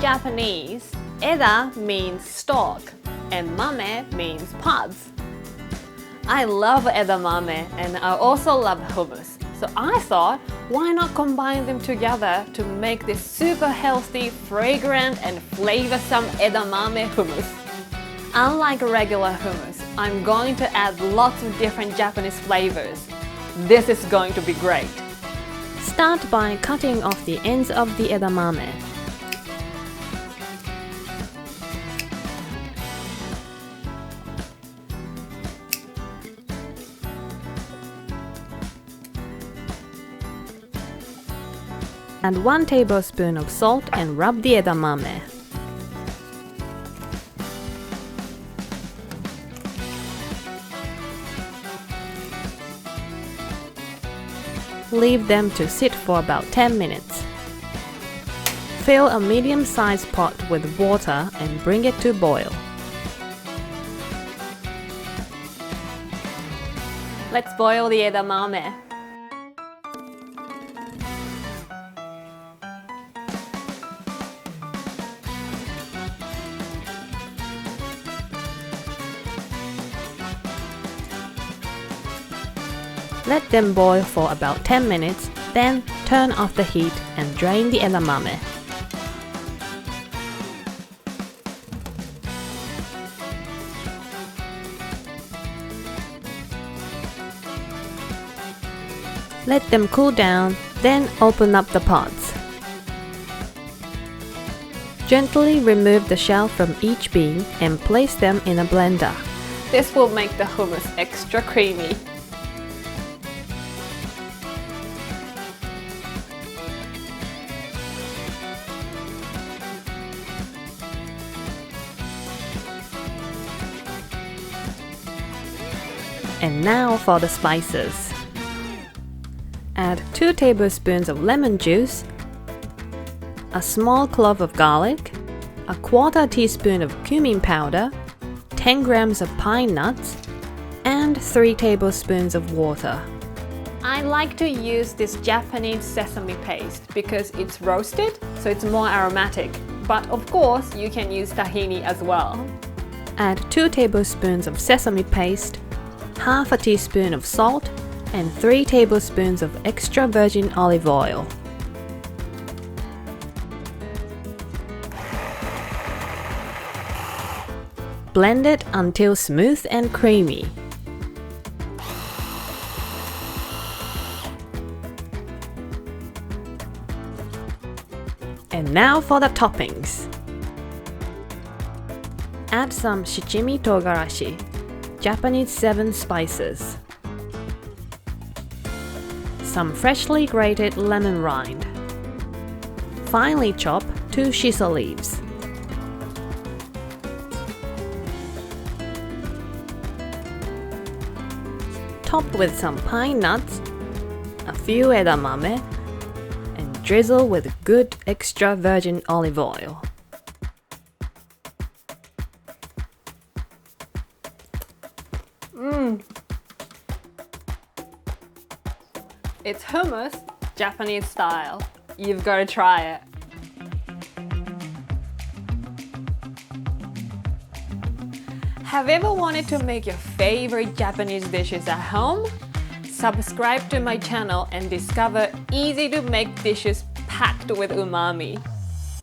Japanese, eda means stalk and mame means pods. I love edamame and I also love hummus. So I thought, why not combine them together to make this super healthy, fragrant and flavoursome edamame hummus. Unlike regular hummus, I'm going to add lots of different Japanese flavours. This is going to be great. Start by cutting off the ends of the edamame. Add 1 tablespoon of salt and rub the edamame. Leave them to sit for about 10 minutes. Fill a medium-sized pot with water and bring it to boil. Let's boil the edamame. Let them boil for about 10 minutes, then turn off the heat and drain the edamame. Let them cool down, then open up the pods. Gently remove the shell from each bean and place them in a blender. This will make the hummus extra creamy. And now for the spices. Add 2 tablespoons of lemon juice, a small clove of garlic, a 1/4 teaspoon of cumin powder, 10 grams of pine nuts, and 3 tablespoons of water. I like to use this Japanese sesame paste because it's roasted, so it's more aromatic. But of course, you can use tahini as well. Add 2 tablespoons of sesame paste, 1/2 teaspoon of salt, and 3 tablespoons of extra virgin olive oil. Blend it until smooth and creamy. And now for the toppings. Add some shichimi togarashi, Japanese 7 spices, some freshly grated lemon rind, finely chop 2 shiso leaves, top with some pine nuts, a few edamame, and drizzle with good extra virgin olive oil. It's hummus, Japanese style. You've got to try it. Have you ever wanted to make your favorite Japanese dishes at home? Subscribe to my channel and discover easy to make dishes packed with umami.